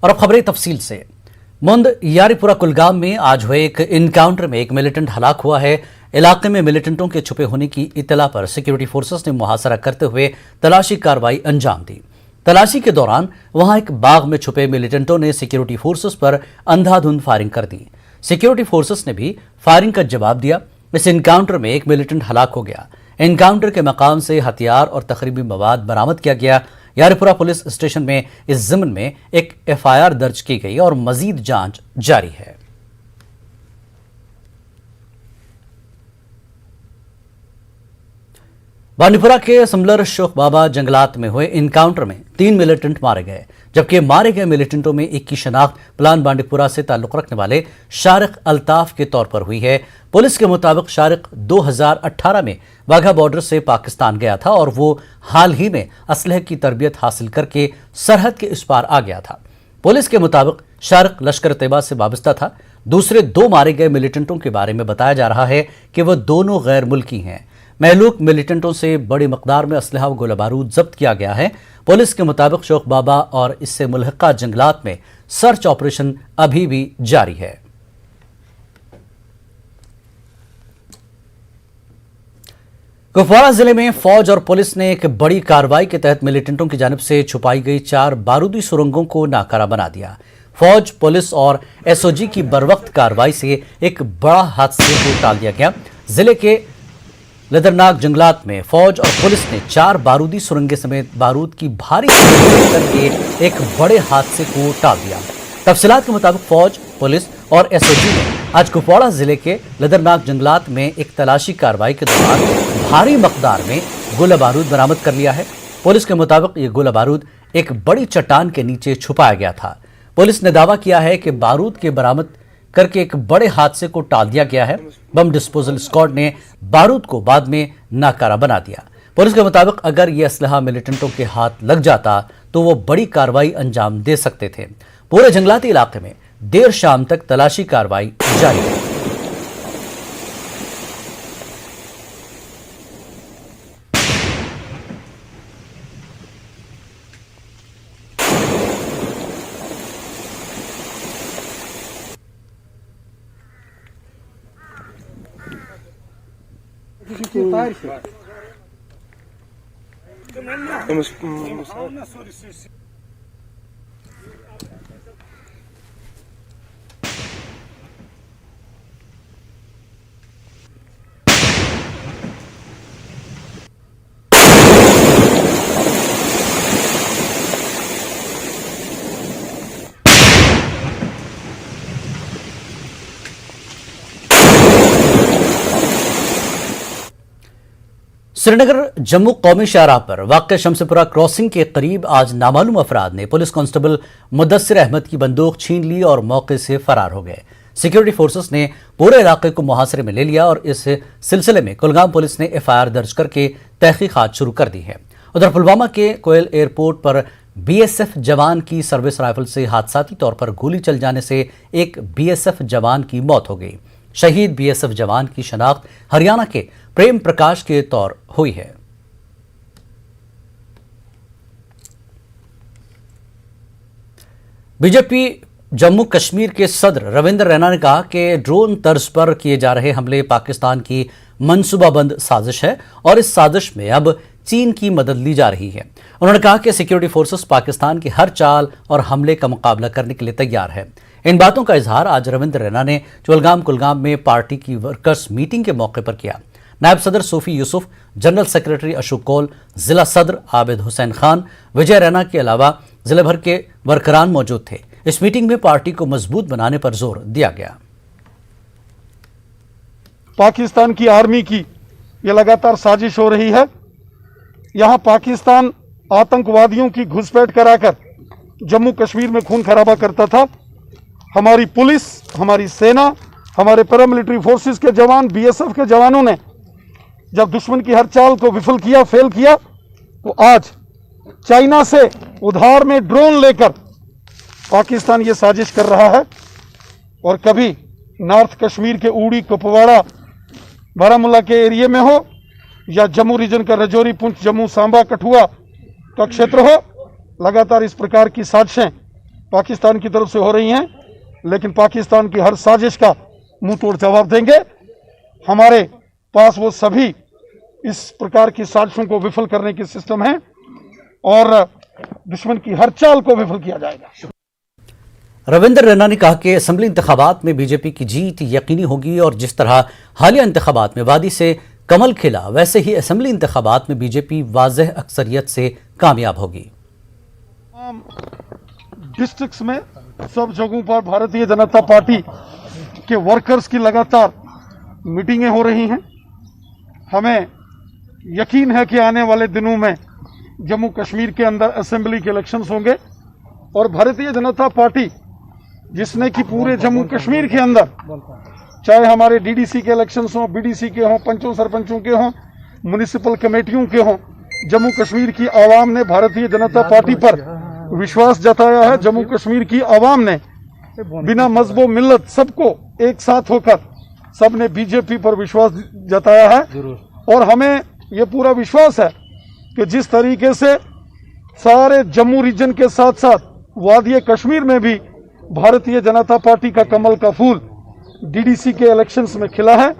और अब खबरें तफसील से। मुंद यारीपुरा कुलगाम में आज हुए एक इनकाउंटर में एक मिलिटेंट हलाक हुआ है। इलाके में मिलिटेंटों के छुपे होने की इत्तला पर सिक्योरिटी फोर्सेस ने मुहासरा करते हुए तलाशी कार्रवाई अंजाम दी। तलाशी के दौरान वहां एक बाग में छुपे मिलिटेंटों ने सिक्योरिटी फोर्सेस पर अंधाधुंध फायरिंग कर दी। सिक्योरिटी फोर्सेस ने भी फायरिंग का जवाब दिया। इस इनकाउंटर में एक मिलिटेंट हलाक हो गया। इनकाउंटर के मकाम से हथियार और तखरीबी मवाद बरामद किया गया। यारीपुरा पुलिस स्टेशन में इस ज़िम्न में एक एफआईआर दर्ज की गई और मजीद जांच जारी है। बांडीपुरा के समलर शोख बाबा जंगलात में हुए इनकाउंटर में 3 मिलिटेंट मारे गए, जबकि मारे गए मिलिटेंटों में एक की शनाख्त प्लान बांडीपुरा से ताल्लुक रखने वाले शारिक अल्ताफ के तौर पर हुई है। पुलिस के मुताबिक शारिक 2018 में वाघा बॉर्डर से पाकिस्तान गया था और वो हाल ही में असलहे की तरबियत हासिल करके सरहद के इस पार आ गया था। पुलिस के मुताबिक शारिक लश्कर तैयबा से वाबस्ता था। दूसरे 2 मारे गए मिलिटेंटों के बारे में बताया जा रहा है कि वह दोनों गैर मुल्की हैं। महलूक मिलिटेंटों से बड़ी मकदार में असलहा व गोला बारूद जब्त किया गया है। पुलिस के मुताबिक शोख बाबा और इससे मुल्हका जंगलात में सर्च ऑपरेशन अभी भी जारी है। कुपवाड़ा जिले में फौज और पुलिस ने एक बड़ी कार्रवाई के तहत मिलिटेंटों की जानिब से छुपाई गई 4 बारूदी सुरंगों को नाकारा बना दिया। फौज, पुलिस और एसओजी की बरवक्त कार्रवाई से एक बड़ा हादसे को टाल दिया गया। जिले के लदरनाक जंगलात में फौज और पुलिस ने 4 बारूदी सुरंगें समेत बारूद की भारी करके एक बड़े हादसे को टाल दिया। तफसीलात के मुताबिक फौज, पुलिस और एसओजी ने आज कुपवाड़ा जिले के लदरनाक जंगलात में एक तलाशी कार्रवाई के दौरान भारी मकदार में गोला बारूद बरामद कर लिया है। पुलिस के मुताबिक ये गोला बारूद एक बड़ी चट्टान के नीचे छुपाया गया था। पुलिस ने दावा किया है कि बारूद के बरामद करके एक बड़े हादसे को टाल दिया गया है। बम डिस्पोजल स्क्वाड ने बारूद को बाद में नाकारा बना दिया। पुलिस के मुताबिक अगर यह असलहा मिलिटेंटों के हाथ लग जाता तो वो बड़ी कार्रवाई अंजाम दे सकते थे। पूरे जंगलाती इलाके में देर शाम तक तलाशी कार्रवाई जारी है। श्रीनगर जम्मू कौमी शाहराह पर वाक़ शमसपुरा क्रॉसिंग के करीब आज नामालूम अफराद ने पुलिस कांस्टेबल मुदस्सिर अहमद की बंदूक छीन ली और मौके से फरार हो गए। सिक्योरिटी फोर्सेस ने पूरे इलाके को मुहासरे में ले लिया और इस सिलसिले में कुलगाम पुलिस ने एफआईआर दर्ज करके तहकीकात शुरू कर दी है। उधर पुलवामा के कोयल एयरपोर्ट पर बीएसएफ जवान की सर्विस राइफल से हादसाती तौर पर गोली चल जाने से एक बीएसएफ जवान की मौत हो गई। शहीद बीएसएफ जवान की शनाख्त हरियाणा के प्रेम प्रकाश के तौर हुई है। बीजेपी जम्मू कश्मीर के सदर रविंद्र रैना ने कहा कि ड्रोन तर्ज पर किए जा रहे हमले पाकिस्तान की मनसूबाबंद साजिश है और इस साजिश में अब चीन की मदद ली जा रही है। उन्होंने कहा कि सिक्योरिटी फोर्सेस पाकिस्तान की हर चाल और हमले का मुकाबला करने के लिए तैयार है। इन बातों का इजहार आज रविंद्र रैना ने चुलगाम कुलगाम में पार्टी की वर्कर्स मीटिंग के मौके पर किया। नायब सदर सूफी यूसुफ, जनरल सेक्रेटरी अशोक कौल, जिला सदर आबिद हुसैन खान, विजय रैना के अलावा जिले भर के वर्करान मौजूद थे। इस मीटिंग में पार्टी को मजबूत बनाने पर जोर दिया गया। पाकिस्तान की आर्मी की यह लगातार साजिश हो रही है। यहां पाकिस्तान आतंकवादियों की घुसपैठ कराकर जम्मू कश्मीर में खून खराबा करता था। हमारी पुलिस, हमारी सेना, हमारे पैरामिलिट्री फोर्सेस के जवान, बीएसएफ के जवानों ने जब दुश्मन की हर चाल को विफल किया, फेल किया, तो आज चाइना से उधार में ड्रोन लेकर पाकिस्तान ये साजिश कर रहा है। और कभी नॉर्थ कश्मीर के उड़ी, कुपवाड़ा, बारामूला के एरिया में हो या जम्मू रीजन का रजौरी, पुंछ, जम्मू, सांबा, कठुआ का क्षेत्र हो, लगातार इस प्रकार की साजिशें पाकिस्तान की तरफ से हो रही हैं, लेकिन पाकिस्तान की हर साजिश का मुंह तोड़ जवाब देंगे। हमारे पास वो सभी इस प्रकार की साजिशों को विफल करने की सिस्टम है और दुश्मन की हर चाल को विफल किया जाएगा। रविंद्र रैना ने कहा कि असेंबली इंतखाबात में बीजेपी की जीत यकीनी होगी और जिस तरह हालिया इंतखाबात में वादी से कमल खिला, वैसे ही असेंबली इंतखाबात में बीजेपी वाज़ेह अक्सरियत से कामयाब होगी। डिस्ट्रिक्ट्स में सब जगहों पर भारतीय जनता पार्टी के वर्कर्स की लगातार मीटिंगें हो रही हैं। हमें यकीन है कि आने वाले दिनों में जम्मू कश्मीर के अंदर असेंबली के इलेक्शंस होंगे और भारतीय जनता पार्टी जिसने कि पूरे जम्मू कश्मीर के अंदर, चाहे हमारे डीडीसी के इलेक्शंस हों, बीडीसी के हों, पंचों सरपंचों के हों, म्युनिसिपल कमेटियों के हों, जम्मू कश्मीर की आवाम ने भारतीय जनता पार्टी पर विश्वास जताया है। जम्मू कश्मीर की आवाम ने बिना मजहब मिल्लत सबको एक साथ होकर सबने बीजेपी पर विश्वास जताया है और हमें ये पूरा विश्वास है कि जिस तरीके से सारे जम्मू रीजन के साथ साथ वादी कश्मीर में भी भारतीय जनता पार्टी का कमल का फूल डीडीसी के इलेक्शंस में खिला है,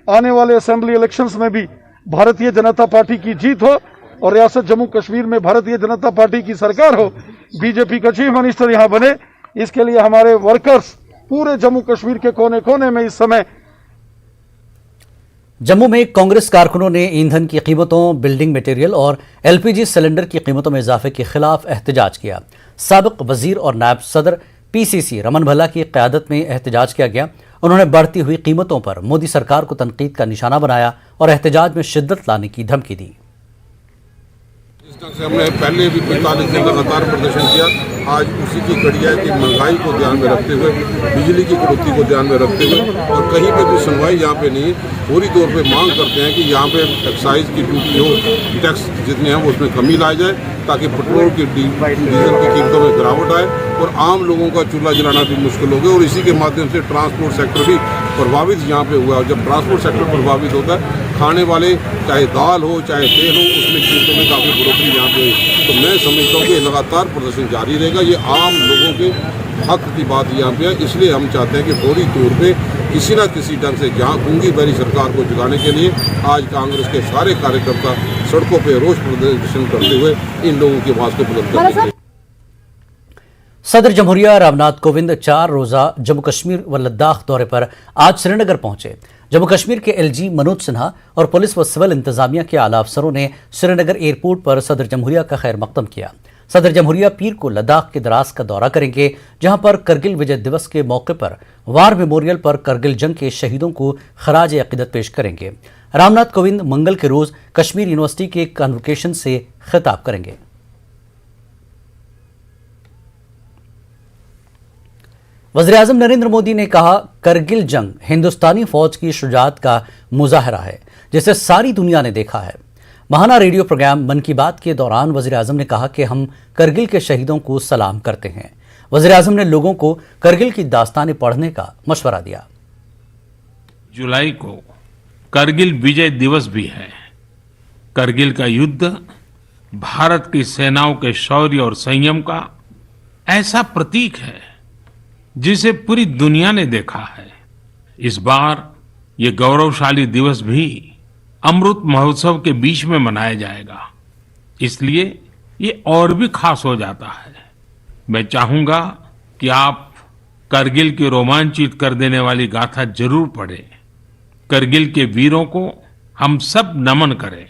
आने वाले असेंबली इलेक्शंस में भी भारतीय जनता पार्टी की जीत हो और रियासत जम्मू कश्मीर में भारतीय जनता पार्टी की सरकार हो, बीजेपी का चीफ मिनिस्टर यहां बने। इसके लिए हमारे वर्कर्स पूरे जम्मू कश्मीर के कोने कोने में इस समय। जम्मू में कांग्रेस कारकुनों ने ईंधन की कीमतों, बिल्डिंग मटेरियल और एलपीजी सिलेंडर की कीमतों में इजाफे के खिलाफ एहतजाज किया। साबिक वजीर और नायब सदर पीसीसी रमन भल्ला की क़यादत में एहतजाज किया गया। उन्होंने बढ़ती हुई कीमतों पर मोदी सरकार को तनकीद का निशाना बनाया और एहतजाज में शिद्दत लाने की धमकी दी। इस ढंग से हमने पहले भी 45 दिन लगातार प्रदर्शन किया। आज उसी की कड़ी है कि महंगाई को ध्यान में रखते हुए, बिजली की कटौती को ध्यान में रखते हुए और कहीं पे भी सुनवाई यहाँ पे नहीं, पूरी तौर पे मांग करते हैं कि यहाँ पे एक्साइज की ड्यूटी हो, टैक्स जितने हैं वो उसमें कमी लाई जाए ताकि पेट्रोल की डीजल की कीमतों में गिरावट आए और आम लोगों का चूल्हा जलाना भी मुश्किल हो गया। और इसी के माध्यम से ट्रांसपोर्ट सेक्टर भी प्रभावित यहाँ पे हुआ। और जब ट्रांसपोर्ट सेक्टर प्रभावित होता है, खाने वाले चाहे दाल हो चाहे तेल हो, उसमें कीमतों में काफ़ी बढ़ोतरी यहाँ पे हुई। तो मैं समझता हूँ कि लगातार प्रदर्शन जारी रहेगा। ये आम लोगों के हक की बात यहाँ पे है, इसलिए हम चाहते हैं कि फौरी तौर पे किसी न किसी ढंग से जहाँ गूंगी बैरी सरकार को जगाने के लिए आज कांग्रेस के सारे कार्यकर्ता सड़कों पे रोष प्रदर्शन करते हुए इन लोगों की आवाज़ को बुलंद करेंगे। सदर जमहूरिया रामनाथ कोविंद 4 रोजा जम्मू कश्मीर व लद्दाख दौरे पर आज श्रीनगर पहुंचे। जम्मू कश्मीर के एलजी मनोज सिन्हा और पुलिस व सिविल इंतजामिया के आला अफसरों ने श्रीनगर एयरपोर्ट पर सदर जमहूरिया का खैर मकदम किया। सदर जमहूरिया पीर को लद्दाख के द्रास का दौरा करेंगे, जहां पर करगिल विजय दिवस के मौके पर वार मेमोरियल पर करगिल जंग के शहीदों को खराज अकीदत पेश करेंगे। रामनाथ कोविंद मंगल के रोज कश्मीर यूनिवर्सिटी के कन्वोकेशन से खिताब करेंगे। वज़ीर-ए-आज़म नरेंद्र मोदी ने कहा, करगिल जंग हिंदुस्तानी फौज की शुजाअत का मुजाहरा है जिसे सारी दुनिया ने देखा है। महाना रेडियो प्रोग्राम मन की बात के दौरान वज़ीर-ए-आज़म ने कहा कि हम करगिल के शहीदों को सलाम करते हैं। वज़ीर-ए-आज़म ने लोगों को करगिल की दास्तानें पढ़ने का मशवरा दिया। जुलाई को करगिल विजय दिवस भी है। करगिल का युद्ध भारत की सेनाओं के शौर्य और संयम का ऐसा प्रतीक है जिसे पूरी दुनिया ने देखा है। इस बार ये गौरवशाली दिवस भी अमृत महोत्सव के बीच में मनाया जाएगा, इसलिए ये और भी खास हो जाता है। मैं चाहूंगा कि आप करगिल की रोमांचित कर देने वाली गाथा जरूर पढ़ें। करगिल के वीरों को हम सब नमन करें।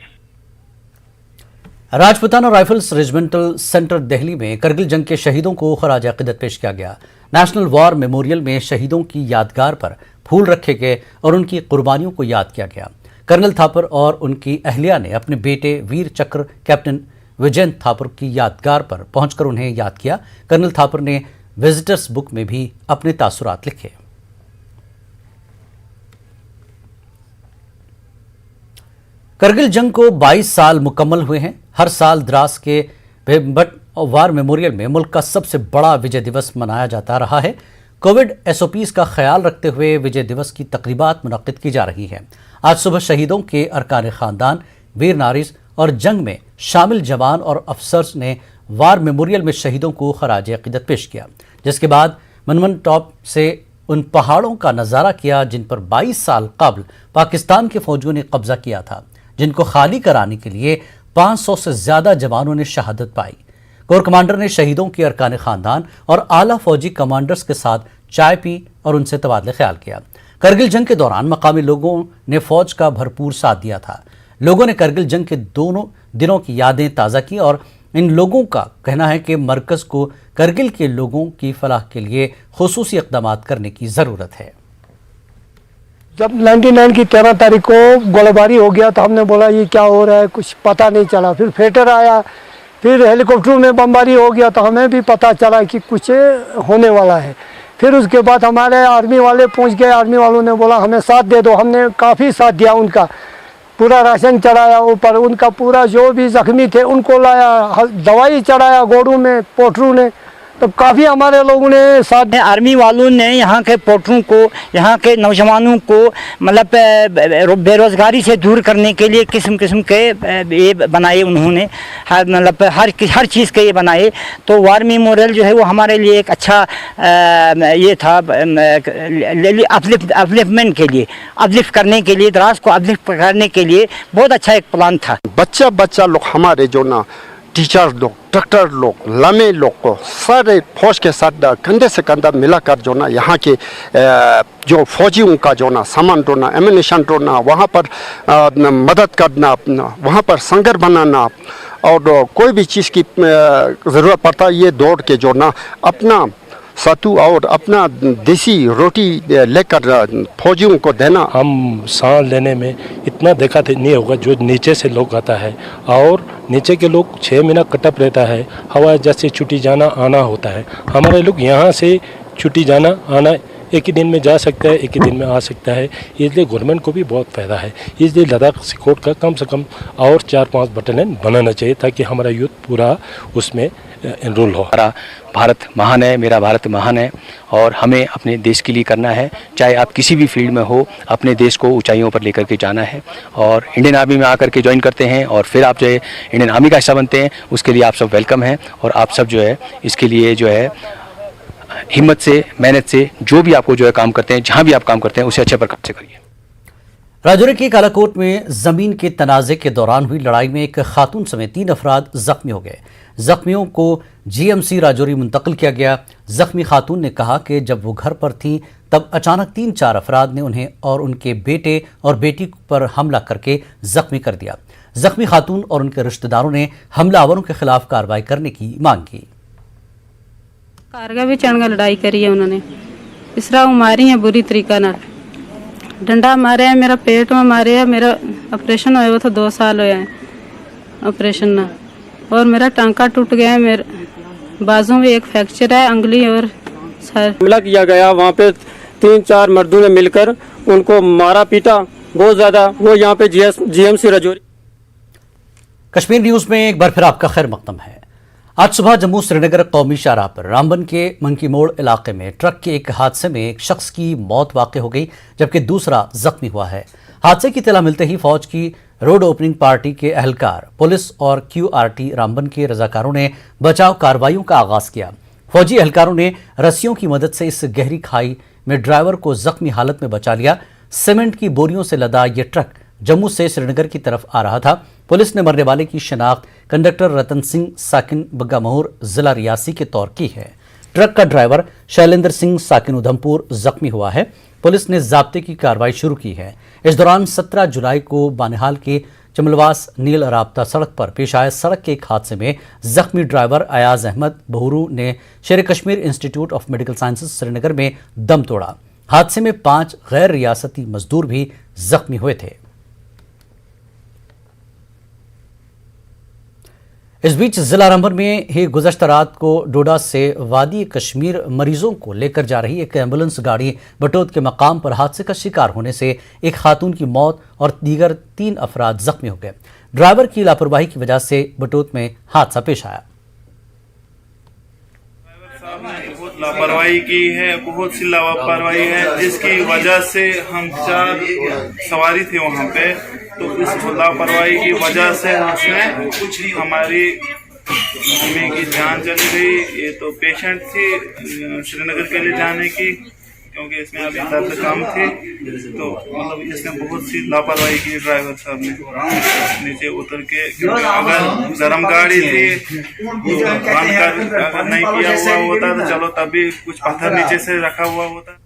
Rajputana rifles regimental centre Delhi में करगिल जंग के शहीदों को खराज अकीदत पेश किया गया। नेशनल वॉर मेमोरियल में शहीदों की यादगार पर फूल रखे गए और उनकी कुर्बानियों को याद किया गया। कर्नल थापर और उनकी अहलिया ने अपने बेटे वीर चक्र कैप्टन विजयन थापर की यादगार पर पहुंचकर उन्हें याद किया। कर्नल थापर ने विजिटर्स बुक में भी अपने तासुरात लिखे। करगिल जंग को 22 साल मुकम्मल हुए हैं। हर साल द्रास के भीमबट वार मेमोरियल में मुल्क का सबसे बड़ा विजय दिवस मनाया जाता रहा है। कोविड एसओपीज का ख्याल रखते हुए विजय दिवस की तकरीबात मुनक्किद की जा रही हैं। आज सुबह शहीदों के अरकान खानदान, वीर नारिस और जंग में शामिल जवान और अफसर्स ने वार मेमोरियल में शहीदों को खराज अकीदत पेश किया। जिसके बाद मनमन टॉप से उन पहाड़ों का नजारा किया जिन पर 22 साल कबल पाकिस्तान के फौजियों ने कब्जा किया था, जिनको खाली कराने के लिए 500 से ज्यादा जवानों ने शहादत पाई। कोर कमांडर ने शहीदों के अरकान खानदान और आला फौजी कमांडर्स के साथ चाय पी और उनसे तबादले ख्याल किया। करगिल जंग के दौरान मकामी लोगों ने फौज का भरपूर साथ दिया था। लोगों ने करगिल जंग के दोनों दिनों की यादें ताज़ा की और इन लोगों का कहना है कि मरकज को करगिल के लोगों की फलाह के लिए खुसूसी इक़दाम करने की ज़रूरत है। जब 99 की 13 तारीख को गोलीबारी हो गया तो हमने बोला ये क्या हो रहा है, कुछ पता नहीं चला। फिर फाइटर आया, फिर हेलीकॉप्टर में बमबारी हो गया तो हमें भी पता चला कि कुछ होने वाला है। फिर उसके बाद हमारे आर्मी वाले पहुंच गए। आर्मी वालों ने बोला हमें साथ दे दो। हमने काफ़ी साथ दिया, उनका पूरा राशन चढ़ाया ऊपर, उनका पूरा जो भी जख्मी थे उनको लाया, दवाई चढ़ाया घोड़ों में, पोटरू ने, तो काफ़ी हमारे लोगों ने साथ। आर्मी वालों ने यहाँ के पोटरों को, यहाँ के नौजवानों को मतलब बेरोजगारी से दूर करने के लिए किस्म किस्म के ये बनाए उन्होंने, मतलब हर चीज़ के ये बनाए। तो वार मेमोरियल जो है वो हमारे लिए एक अच्छा ये था, अपलिफ्टमेंट के लिए, अपलिफ्ट करने के लिए, दराज को अपलिफ्ट करने के लिए बहुत अच्छा एक प्लान था। बच्चा लोग हमारे जो ना टीचर लोग, डॉक्टर लोग, लामे लोग को सारे फौज के साथ कंधे से कंधा मिलाकर जो ना यहाँ के जो फौजियों का जो ना सामान ढोना, एमिनेशन ढोना, वहाँ पर मदद करना, वहाँ पर संगर बनाना, और कोई भी चीज़ की ज़रूरत पड़ता ये दौड़ के जो ना अपना सत्तू और अपना देसी रोटी लेकर फौजियों को देना। हम सांस लेने में इतना देखा नहीं होगा जो नीचे से लोग आता है, और नीचे के लोग 6 महीना कटअप रहता है, हवा जैसे छुट्टी जाना आना होता है। हमारे लोग यहाँ से छुट्टी जाना आना एक ही दिन में जा सकता है, एक ही दिन में आ सकता है। इसलिए गवर्नमेंट को भी बहुत फ़ायदा है। इसलिए लद्दाख सिकोट का कम से कम और 4-5 बटालियन बनाना चाहिए ताकि हमारा यूथ पूरा उसमें एनरोल हो। हमारा भारत महान है, मेरा भारत महान है, और हमें अपने देश के लिए करना है। चाहे आप किसी भी फील्ड में हो, अपने देश को ऊंचाइयों पर लेकर के जाना है। और इंडियन आर्मी में आकर के ज्वाइन करते हैं और फिर आप जो है इंडियन आर्मी का हिस्सा बनते हैं, उसके लिए आप सब वेलकम हैं। और आप सब जो है इसके लिए जो है हिम्मत से, मेहनत से, जो भी आपको जो है काम करते हैं, जहाँ भी आप काम करते हैं, उसे अच्छे प्रकार से करिए। राजौरी के कालाकोट में जमीन के तनाजे के दौरान हुई लड़ाई में एक खातून समेत 3 अफराद जख्मी हो गए। जख्मियों को जीएमसी राजौरी मुंतकिल किया गया। जख्मी खातून ने कहा कि जब वो घर पर थीं तब अचानक 3-4 अफराद ने उन्हें और उनके बेटे और बेटी पर हमला करके जख्मी कर दिया। जख्मी खातून और उनके रिश्तेदारों ने हमलावरों के खिलाफ कार्रवाई करने की मांग की। कारगा भी चढ़ लड़ाई करी है उन्होंने, इसरा मारी है बुरी तरीका ना, डंडा मारे है, मेरा पेट में मारे है, मेरा ऑपरेशन हुआ था 2 साल हुए हैं ऑपरेशन ना, और मेरा टांका टूट गया है, मेरे बाजू में एक फ्रैक्चर है, अंगली और सर। हमला किया गया, वहाँ पे 3-4 मर्दों ने मिलकर उनको मारा पीटा बहुत ज्यादा। वो यहाँ पे जीएमसी राजौरी। कश्मीर न्यूज में एक बार फिर आपका खैर मकदम है। आज सुबह जम्मू श्रीनगर कौमी शाहराह पर रामबन के मंकी मोड़ इलाके में ट्रक के एक हादसे में एक शख्स की मौत वाक़ हो गई, जबकि दूसरा जख्मी हुआ है। हादसे की इत्तला मिलते ही फौज की रोड ओपनिंग पार्टी के अहलकार, पुलिस और QRT रामबन के रजाकारों ने बचाव कार्रवाइयों का आगाज किया। फौजी अहलकारों ने रस्सियों की मदद से इस गहरी खाई में ड्राइवर को जख्मी हालत में बचा लिया। सीमेंट की बोरियों से लदा यह ट्रक जम्मू से श्रीनगर की तरफ आ रहा था। पुलिस ने मरने वाले की शनाख्त कंडक्टर रतन सिंह साकिन बग्गा मोहर जिला रियासी के तौर की है। ट्रक का ड्राइवर शैलेंद्र सिंह साकिन उधमपुर जख्मी हुआ है। पुलिस ने जाब्ते की कार्रवाई शुरू की है। इस दौरान 17 जुलाई को बानिहाल के चमलवास नील राब्ता सड़क पर पेश आए सड़क के एक हादसे में जख्मी ड्राइवर अयाज अहमद बहरू ने शेर Kashmir institute of medical sciences Srinagar में दम तोड़ा। हादसे में 5 गैर रियासती मजदूर भी जख्मी हुए थे। इस बीच जिला रामबन में ही गुज़श्ता रात को डोडा से वादी कश्मीर मरीजों को लेकर जा रही एक एम्बुलेंस गाड़ी बटोत के मकाम पर हादसे का शिकार होने से एक खातून की मौत और दीगर 3 अफराद जख्मी हो गए। ड्राइवर की लापरवाही की वजह से बटोत में हादसा पेश आया। बहुत लापरवाही की है, बहुत सी लापरवाही है, जिसकी वजह से हम 4 सवारी थे वहाँ पे, तो इस लापरवाही की वजह से उसने हमारी मम्मी की जान चली गई। ये तो पेशेंट थी श्रीनगर के लिए जाने की, क्योंकि इसमें अभी दर्द कम थी, तो मतलब इसने बहुत सी लापरवाही की ड्राइवर साहब ने नीचे उतर के, क्योंकि अगर गर्म गाड़ी थी तो बंद कर अगर नहीं किया हुआ होता तो चलो तभी कुछ पत्थर नीचे से रखा हुआ होता।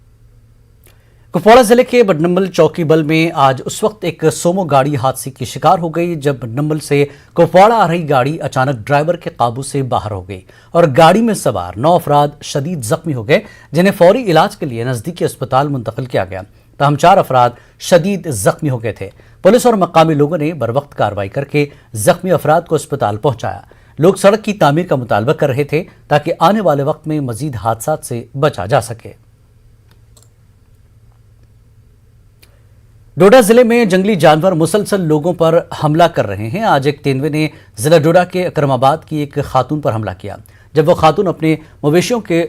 कुपवाड़ा जिले के बडनम्बल चौकी बल में आज उस वक्त एक सोमो गाड़ी हादसे की शिकार हो गई जब बडनम्बल से कुपवाड़ा आ रही गाड़ी अचानक ड्राइवर के काबू से बाहर हो गई और गाड़ी में सवार 9 अफराद शदीद जख्मी हो गए, जिन्हें फौरी इलाज के लिए नजदीकी अस्पताल मुंतकिल किया गया। तहम 4 अफराद शदीद जख्मी हो गए थे। पुलिस और मकामी लोगों ने बरवक्त कार्रवाई करके जख्मी अफराद को अस्पताल पहुंचाया। लोग सड़क की तामीर का मुतालबा कर रहे थे ताकि आने वाले वक्त में मजीद हादसा से बचा जा सके। डोडा जिले में जंगली जानवर मुसलसल लोगों पर हमला कर रहे हैं। आज एक तेंदुए ने जिला डोडा के अकरमाबाद की एक खातून पर हमला किया। जब वो खातून अपने मवेशियों के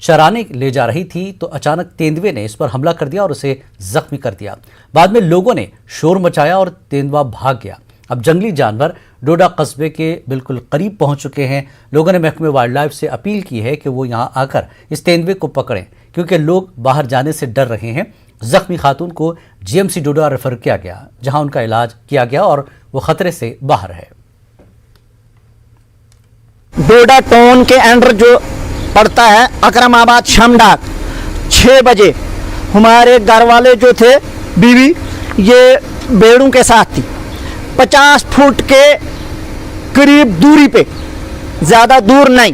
चराने ले जा रही थी तो अचानक तेंदुए ने इस पर हमला कर दिया और उसे जख्मी कर दिया। बाद में लोगों ने शोर मचाया और तेंदुआ भाग गया। अब जंगली जानवर डोडा कस्बे के बिल्कुल करीब पहुंच चुके हैं। लोगों ने महकमे वाइल्ड लाइफ से अपील की है कि वो यहां आकर इस तेंदुए को पकड़ें, क्योंकि लोग बाहर जाने से डर रहे हैं। जख्मी खातून को जीएमसी डोडा रेफर किया गया, जहां उनका इलाज किया गया और वो खतरे से बाहर है। डोडा टाउन के अंडर जो पड़ता है अकरमाबाद शामडाक, 6 बजे हमारे घर वाले जो थे बीवी ये भेड़ों के साथ थी। 50 फुट के करीब दूरी पे, ज़्यादा दूर नहीं,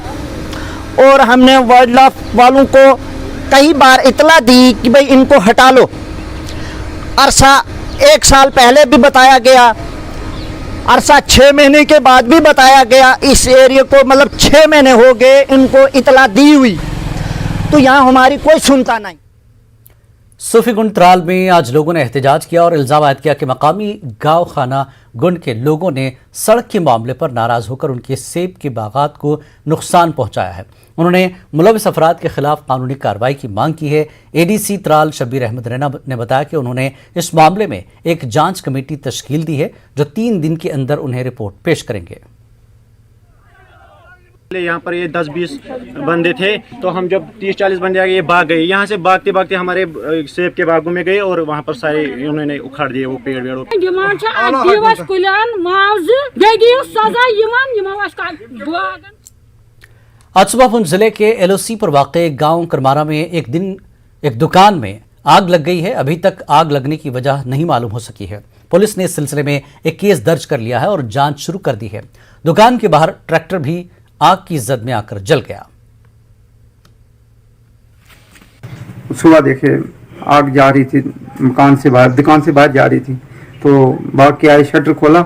और हमने वाइल्ड लाइफ वालों को कई बार इतला दी कि भाई इनको हटा लो। अरसा 1 साल पहले भी बताया गया, अरसा 6 महीने के बाद भी बताया गया। इस एरिया को मतलब 6 महीने हो गए इनको इतला दी हुई, तो यहाँ हमारी कोई सुनता नहीं। सूफीगुंड त्राल में आज लोगों ने एहतजाज किया और इल्जाम आयद किया कि मकामी गांव खाना गुंड के लोगों ने सड़क के मामले पर नाराज होकर उनके सेब के बागात को नुकसान पहुंचाया है। उन्होंने मुलविस अफराद के खिलाफ कानूनी कार्रवाई की मांग की है। एडीसी त्राल शब्बीर अहमद रैना ने बताया कि उन्होंने इस मामले में एक जांच कमेटी तश्कील दी है जो 3 दिन के अंदर उन्हें रिपोर्ट पेश करेंगे। यहाँ पर ये 10-20 बंदे थे, तो हम जब 30-40 बंदे आ गए ये भाग गए। यहाँ से भागते भागते हमारे सेब के बागों में गए और वहाँ पर सारे उन्होंने उखाड़ दिए वो पेड़ वेड़। आज सुबह पुंछ जिले के एलओसी पर वाक़े गांव करमारा में एक दुकान में आग लग गई है। अभी तक आग लगने की वजह नहीं मालूम हो सकी है। पुलिस ने इस सिलसिले में एक केस दर्ज कर लिया है और जांच शुरू कर दी है। दुकान के बाहर ट्रैक्टर भी आग की जद में आकर जल गया। सुबह देखे आग जा रही थी दुकान से बाहर जा रही थी, तो भाग के आए, शटर खोला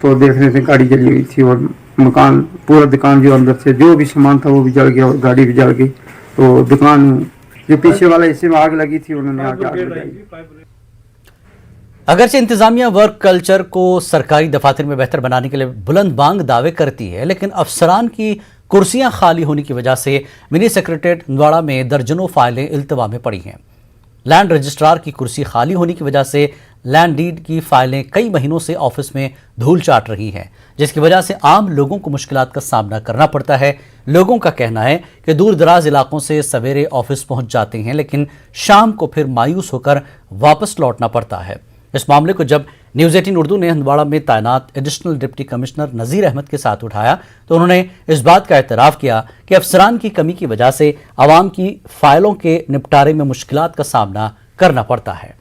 तो देख रहे थे गाड़ी जली हुई थी और मकान पूरा दुकान जो अंदर से जो भी सामान था वो भी जल गया और गाड़ी भी जल गई। तो दुकान जो पीछे वाला हिस्से में आग लगी थी उन्होंने आग लगाई। अगरचे इंतजामिया वर्क कल्चर को सरकारी दफातर में बेहतर बनाने के लिए बुलंद बांग दावे करती है, लेकिन अफसरान की कुर्सियां खाली होने की वजह से मिनी सेक्रेटेरिएट हंदवाड़ा में दर्जनों फाइलें इल्तवा में पड़ी हैं। लैंड रजिस्ट्रार की कुर्सी खाली होने की वजह से लैंड डीड की फाइलें कई महीनों से ऑफिस में धूल चाट रही हैं, जिसकी वजह से आम लोगों को मुश्किलात का सामना करना पड़ता है। लोगों का कहना है कि दूर दराज इलाकों से सवेरे ऑफिस पहुंच जाते हैं, लेकिन शाम को फिर मायूस होकर वापस लौटना पड़ता है। इस मामले को जब न्यूज़ 18 उर्दू ने हंदवाड़ा में तैनात एडिशनल डिप्टी कमिश्नर नज़ीर अहमद के साथ उठाया तो उन्होंने इस बात का एतराफ़ किया कि अफसरान की कमी की वजह से आवाम की फाइलों के निपटारे में मुश्किलात का सामना करना पड़ता है।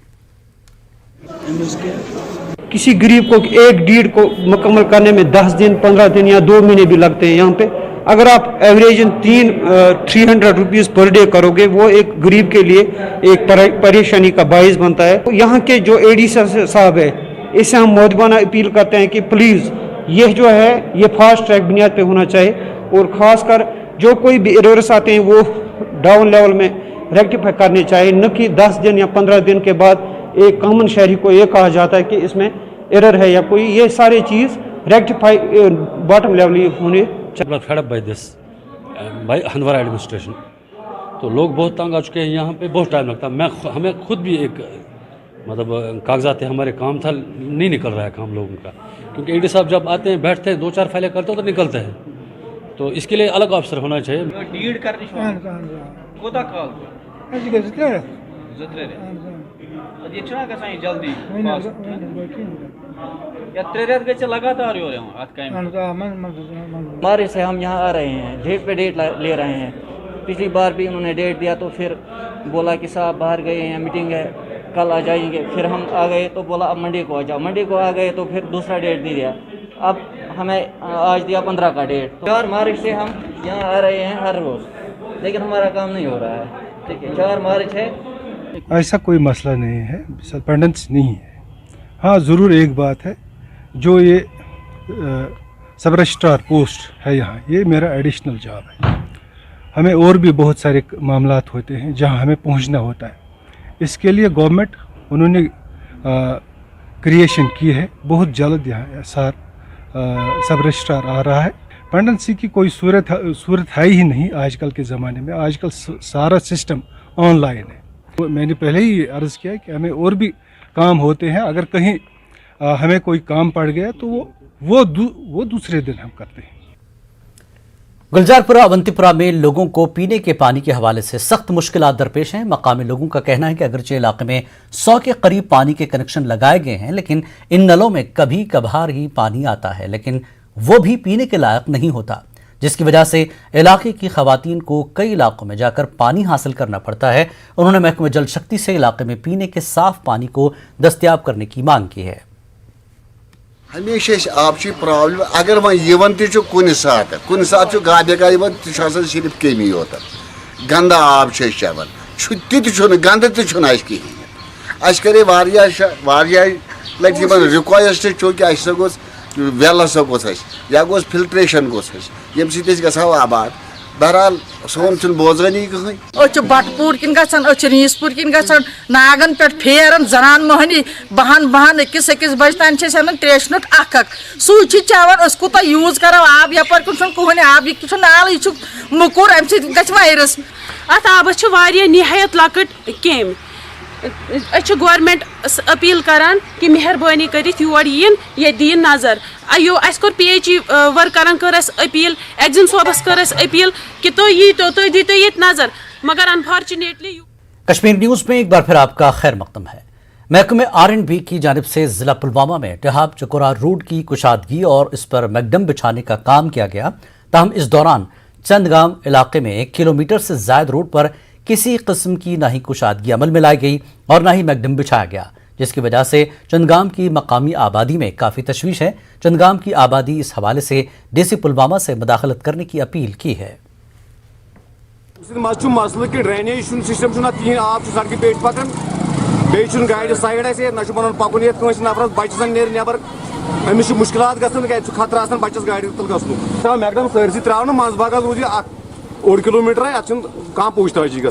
किसी गरीब को एक डीड को मुकम्मल करने में 10 दिन, 15 दिन या 2 महीने भी लगते हैं। यहाँ पे अगर आप एवरेज 300 रुपीज़ पर डे करोगे, वो एक गरीब के लिए एक परेशानी का बाइस बनता है। तो यहाँ के जो एडी साहब है, इससे हम मोदबाना अपील करते हैं कि प्लीज़ ये जो है ये फास्ट ट्रैक बुनियाद पे होना चाहिए, और ख़ासकर जो कोई भी एरर्स आते हैं वो डाउन लेवल में रेक्टिफाई करने चाहिए, न कि 10 दिन या 15 दिन के बाद एक कॉमन शहरी को ये कहा जाता है कि इसमें एरर है या कोई, ये सारी चीज़ रेक्टिफाई बॉटम लेवल होने चाहिए। Fed up by this by Handwara administration. तो लोग बहुत तंग आ चुके हैं, यहाँ पे बहुत टाइम लगता है। हमें खुद भी एक मतलब कागजात हमारे काम था, नहीं निकल रहा है काम लोगों का, क्योंकि एडी साहब जब आते हैं बैठते हैं 2-4 फाइलें करते हो तो निकलते हैं, तो इसके लिए अलग ऑफिसर होना चाहिए। डीड करने कोता काल ये छना गसान जल्दी या 3 रेत गए लगातार हो रहे हो आज का बारिश से हम यहाँ आ रहे हैं, डेट पे डेट ले रहे हैं। पिछली बार भी उन्होंने डेट दिया तो फिर बोला कि साहब बाहर गए हैं, मीटिंग है, कल आ जाएंगे। फिर हम आ गए तो बोला अब मंडे को आ जाओ। मंडे को आ गए तो फिर दूसरा डेट दे दिया। अब हमें आज दिया 15 का डेट। 4 मार्च से हम यहाँ आ रहे हैं हर रोज़, लेकिन हमारा काम नहीं हो रहा है। ठीक है, 4 मार्च है। ऐसा कोई मसला नहीं है, अटेंडेंस नहीं है। हाँ, ज़रूर एक बात है, जो ये सब रजिस्ट्रार पोस्ट है यहाँ, ये मेरा एडिशनल जॉब है। हमें और भी बहुत सारे मामलात होते हैं जहाँ हमें पहुँचना होता है। इसके लिए गवर्नमेंट उन्होंने क्रिएशन की है। बहुत जल्द यहाँ सब रजिस्ट्रार आ रहा है। अटेंडेंसी की कोई सूरत है ही नहीं आजकल के ज़माने में। आजकल सारा सिस्टम ऑनलाइन है। तो मैंने पहले ही अर्ज़ किया कि हमें और भी काम होते हैं। अगर कहीं हमें कोई काम पड़ गया तो वो दूसरे दिन हम करते हैं। गुलजारपुरा अवंतीपुरा में लोगों को पीने के पानी के हवाले से सख्त मुश्किलात दरपेश हैं। मकामी लोगों का कहना है कि अगरचे इलाके में 100 के करीब पानी के कनेक्शन लगाए गए हैं, लेकिन इन नलों में कभी कभार ही पानी आता है, लेकिन वो भी पीने के लायक नहीं होता, जिसकी वजह से इलाके की खवातीन को कई इलाकों में जाकर पानी हासिल करना पड़ता है। उन्होंने महकमे जल शक्ति से इलाके में पीने के साफ पानी को दस्तयाब करने की मांग की है। हमेशा आब प्रॉब्लम अगर वन तुन सात गादे का सिर्फ कमी योत गंदा आब चवान गंद तहन करे लट रिक्वेस्ट चूँकि गोस वेल सा गोस या गोस फिल्ट्रेशन गोस यम सो आबाद। बहरहाल सोन बोजानी कहीं बटपुर किन नीसपुर किन नागन पे फेरन जनान मोहनी बहान अकिस बज तान त्रेशनुट सह चवान कूत यूज करो आब यपर कहन आब यह नाल यह मुकुर अम वायरस अत आबस निहायत लकट केम गवर्नमेंट अपील करान कि मेहरबानी करित योर यीन ये दीन नजर यो अस कोर PHE वर्करन कर अपील एग्जिन सोबस कर अपील कि तुम दीतो ये नजर, मगर अनफॉर्चुनेटली। कश्मीर न्यूज में एक बार फिर आपका खैर मकदम है। महकमे R&B की जानिब से जिला पुलवामा में टिहाब चकोरा रोड की कुशादगी और इस पर मैकडम बिछाने का काम किया गया। ताहम इस दौरान चंदगाम इलाके में 1 किलोमीटर से ज्यादा रोड पर किसी किस्म की ना ही कुशादगी अमल में लाई गई और ना ही मैकडम बिछाया गया, जिसकी वजह से चंदगाम की मकामी आबादी में काफ़ी तशवीश है। चंदगाम की आबादी इस हवाले से DC पुलवामा से मुदाखलत करने की अपील की है। मसल कि ड्रेनेज सिस्टम तीन आब सड़क पे पकान बे गाड़ साइड ना पकुन ये नफरस बच्चे नीर नबर अमिस मुश्किल ग खतरा बच्चस गाड़ तल गो मैकडम सरसी त्रा मज बाग रूज 1 किलोमीटर अत पूछताछी ग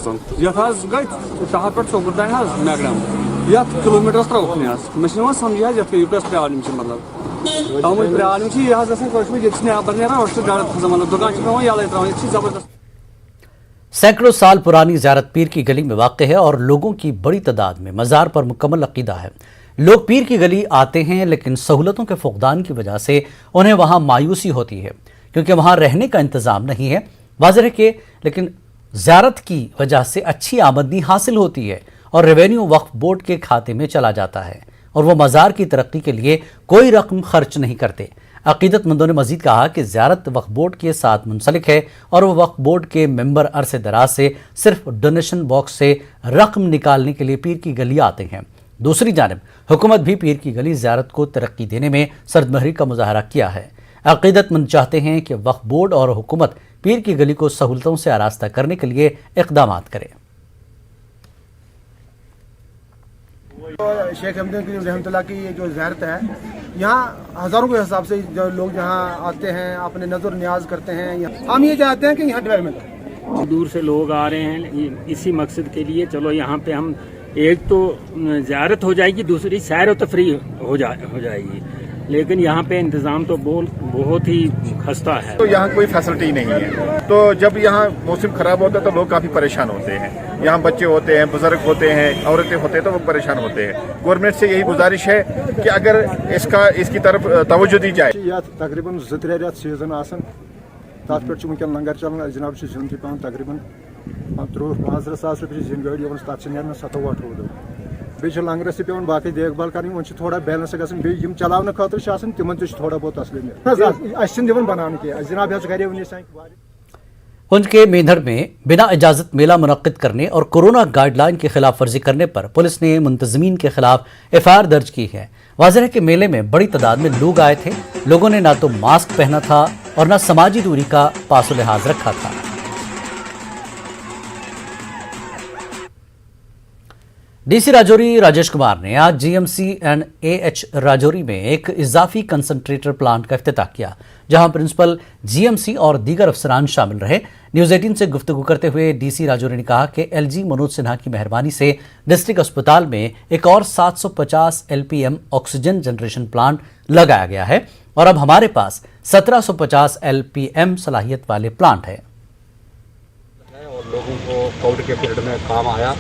गई शहर पे सोपुर तान मैकडम ये किलोमीटर त्रोकन मे समझ यूस प्रॉब्लम मतलब तम प्रॉब्लम ये नबर ना मतलब दुकान पे यल त्रा जबरदस्त। सैकड़ों साल पुरानी ज़ियारत पीर की गली में वाक़ है और लोगों की बड़ी तादाद में मज़ार पर मुकम्मल अक़ीदा है। लोग पीर की गली आते हैं, लेकिन सहूलतों के फुक़दान की वजह से उन्हें वहाँ मायूसी होती है, क्योंकि वहाँ रहने का इंतज़ाम नहीं है। वाज़ेह है कि लेकिन ज़ियारत की वजह से अच्छी आमदनी हासिल होती है और रेवेन्यू वक्फ बोर्ड के खाते में चला जाता है और वो मज़ार की तरक्की के लिए कोई रकम खर्च नहीं करते। अक़ीदतमंदों ने मजीद कहा कि ज़ियारत वक्फ बोर्ड के साथ मुंसलिक है और वह वक्फ बोर्ड के मेंबर अरसे दराज से सिर्फ डोनेशन बॉक्स से रकम निकालने के लिए पीर की गली आते हैं। दूसरी जानिब हुकूमत भी पीर की गली ज़ियारत को तरक्की देने में सरदमहरी का मुजाहरा किया है। अक़ीदतमंद चाहते हैं कि वक्फ बोर्ड और हुकूमत पीर की गली को सहूलतों से आरास्ता करने के लिए इक़दाम करें। शेख हमदन रहमतुल्लाह की ये जो ज़ियारत है, यहाँ हज़ारों के हिसाब से जो लोग यहाँ आते हैं, अपने नज़र न्याज करते हैं। हम ये चाहते हैं कि यहाँ डेवलपमेंट हो। दूर से लोग आ रहे हैं इसी मकसद के लिए। चलो यहाँ पे हम एक तो ज़ियारत हो जाएगी, दूसरी सैर व तफरी हो जाएगी, लेकिन यहाँ पे इंतज़ाम तो बहुत ही खस्ता है। तो यहाँ कोई फैसिलिटी नहीं है, तो जब यहाँ मौसम खराब होता है तो लोग काफ़ी परेशान होते हैं। यहाँ बच्चे होते हैं, बुजुर्ग होते हैं, औरतें होते हैं, तो वो परेशान होते हैं। गवर्नमेंट से यही गुजारिश है कि अगर इसकी तरफ तवज्जो दी जाए। तकरीबन 2-3 रेत सीजन आसन तथ पे वनकन लंगर चलान जनाब जिन पे तकरीबन 35 सास रुपये जिन गाड़ी तथ ना 27-28 बे लंगरस पे बाकी देखभाल कर वो थोड़ा बैलेंस गम चलाने खतर तिमन थोड़ा बहुत असलियत बनाने कह जनाब गर पुंछ के मेंढर में बिना इजाजत मेला मुनक्किद करने और कोरोना गाइडलाइन की खिलाफ वर्जी करने पर पुलिस ने मुंतजमीन के खिलाफ एफआईआर दर्ज की है। वाज़ेह है कि मेले में बड़ी तादाद में लोग आए थे। लोगों ने ना तो मास्क पहना था और न समाजी दूरी का पासो लिहाज रखा था। डीसी राजौरी राजेश कुमार ने आज जीएमसी एंड एएच राजौरी में एक इजाफी कंसंट्रेटर प्लांट का इफ्तिताह किया, जहां प्रिंसिपल जीएमसी और दीगर अफसरान शामिल रहे। न्यूज़ 18 से गुफ्तगू करते हुए डीसी राजौरी ने कहा कि एलजी मनोज सिन्हा की मेहरबानी से डिस्ट्रिक्ट अस्पताल में एक और 750 एलपीएम ऑक्सीजन जनरेशन प्लांट लगाया गया है और अब हमारे पास 1750 एलपीएम सलाहियत वाले प्लांट है। और लोगों को कोविड के पीरियड में काम आया।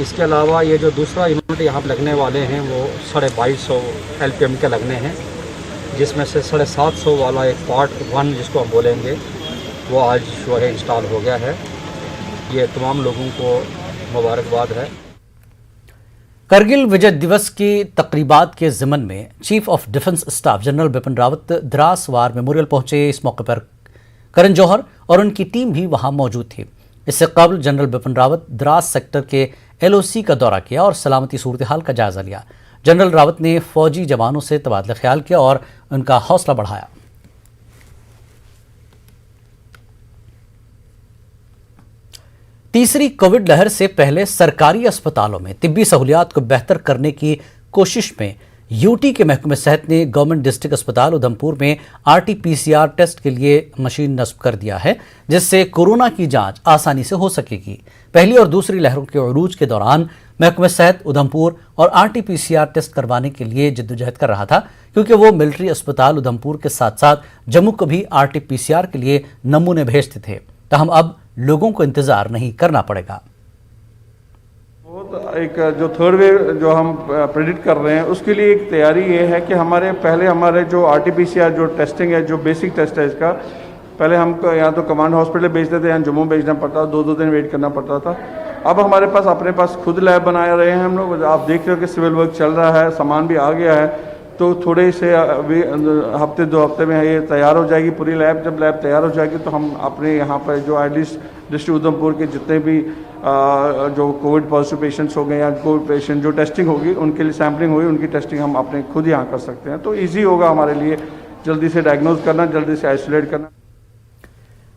इसके अलावा ये जो दूसरा यूनिट यहाँ पर लगने वाले हैं वो 2250 एलपीएम के लगने हैं, जिसमें से 750 वाला एक पार्ट 1 जिसको हम बोलेंगे वो आज जो है इंस्टॉल हो गया है। ये तमाम लोगों को मुबारकबाद है। करगिल विजय दिवस की तकरीबात के ज़िमन में chief of defence staff general Bipin Rawat Dras war memorial पहुंचे। इस मौके पर करण जौहर और उनकी टीम भी वहां मौजूद थी। इससे कबल जनरल बिपिन रावत द्रास सेक्टर के एलओसी का दौरा किया और सलामती सूरत हाल का जायजा लिया। जनरल रावत ने फौजी जवानों से तबादला ख्याल किया और उनका हौसला बढ़ाया। तीसरी कोविड लहर से पहले सरकारी अस्पतालों में तिब्बी सहूलियात को बेहतर करने की कोशिश में यूटी के महकमे सेहत ने गवर्नमेंट डिस्ट्रिक्ट अस्पताल उधमपुर में आरटीपीसीआर टेस्ट के लिए मशीन नस्ब कर दिया है, जिससे कोरोना की जांच आसानी से हो सकेगी। पहली और दूसरी लहरों के उरूज के दौरान महकमे सेहत उधमपुर और आरटीपीसीआर टेस्ट करवाने के लिए जद्दोजहद कर रहा था, क्योंकि वो मिलिट्री अस्पताल उधमपुर के साथ साथ जम्मू को भी आरटीपीसीआर के लिए नमूने भेजते थे। तहम अब लोगों को इंतजार नहीं करना पड़ेगा। एक जो थर्ड वेव जो हम प्रेडिक्ट कर रहे हैं उसके लिए एक तैयारी ये है कि हमारे जो आरटीपीसीआर जो टेस्टिंग है, जो बेसिक टेस्ट है इसका, पहले हमको यहाँ तो कमांड हॉस्पिटल भेजते थे, यहाँ जम्मू भेजना पड़ता था, 2-2 दिन वेट करना पड़ता था। अब हमारे पास अपने पास खुद लैब बना रहे हैं हम लोग। आप देख रहे हो कि सिविल वर्क चल रहा है, सामान भी आ गया है, तो थोड़े से हफ्ते 2 हफ्ते में ये तैयार हो जाएगी पूरी लैब। जब लैब तैयार हो जाएगी तो हम अपने यहाँ पर जो एटलीस्ट डिस्ट्रिक्ट उधमपुर के जितने भी जो कोविड पॉजिटिव पेशेंट्स हो गए या कोविड पेशेंट जो टेस्टिंग होगी उनके लिए सैम्पलिंग होगी, उनकी टेस्टिंग हम अपने खुद यहाँ कर सकते हैं। तो ईजी होगा हमारे लिए जल्दी से डायग्नोज करना, जल्दी से आइसोलेट करना।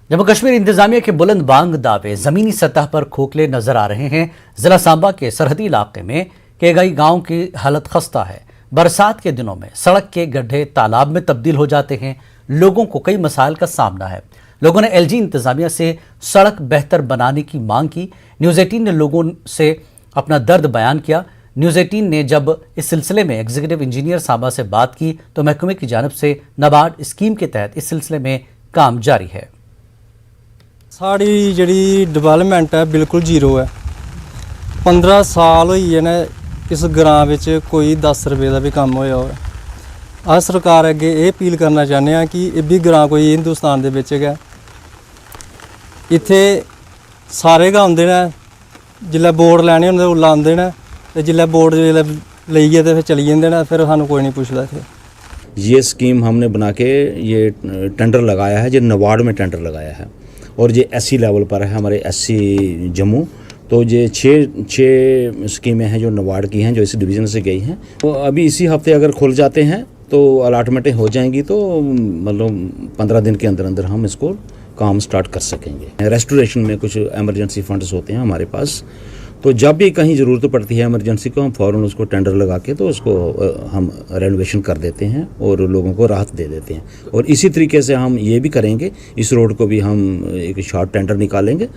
जम्मू कश्मीर इंतजामिया के बुलंद बांग दावे जमीनी सतह पर खोखले नजर आ रहे हैं। जिला सांबा के सरहदी इलाके में केगई गांव की हालत खस्ता है। बरसात के दिनों में सड़क के गड्ढे तालाब में तब्दील हो जाते हैं। लोगों को कई मसाइल का सामना है। लोगों ने एलजी इंतजामिया से सड़क बेहतर बनाने की मांग की। न्यूज़ 18 ने लोगों से अपना दर्द बयान किया। न्यूज़ 18 ने जब इस सिलसिले में एग्जीक्यूटिव इंजीनियर सांबा से बात की तो महकमे की जानिब से नाबार्ड स्कीम के तहत इस सिलसिले में काम जारी है। साड़ी जी डिवेलपमेंट है बिल्कुल जीरो है। 15 साल हो गए ने इस ग्रां विच कोई 10 रुपए का भी काम होया हो। अस सरकार अगे ये अपील करना चाहते हैं कि ये भी ग्रां कोई हिंदुस्तान दे विच है। इत्थे सारे गै आउंदे ने, जिल्लै बोर्ड लैने होंदे ओल्लै आउंदे ने, ते जिल्लै बोर्ड लेइयै ते फिर चली जांदे ने, फिर सानूं कोई नहीं पुछदा इत्थे। ये स्कीम हमने बना के ये टेंडर लगाया है, जो नाबार्ड में टेंडर लगाया है और ये एससी लेवल पर है, हमारे एससी जम्मू। तो ये 6 स्कीमें हैं जो नाबार्ड की हैं, जो इस डिवीज़न से गई हैं। तो अभी इसी हफ्ते अगर खुल जाते हैं तो अलाटमेंटें हो जाएंगी, तो मतलब 15 दिन के अंदर अंदर हम इसको काम स्टार्ट कर सकेंगे। रेस्टोरेशन में कुछ एमरजेंसी फंड्स होते हैं हमारे पास, तो जब भी कहीं ज़रूरत पड़ती है इमरजेंसी को, हम फ़ौरन उसको टेंडर लगा के तो उसको हम रेनोवेशन कर देते हैं और लोगों को राहत दे देते हैं। और इसी तरीके से हम ये भी करेंगे, इस रोड को भी हम एक शॉर्ट टेंडर निकालेंगे।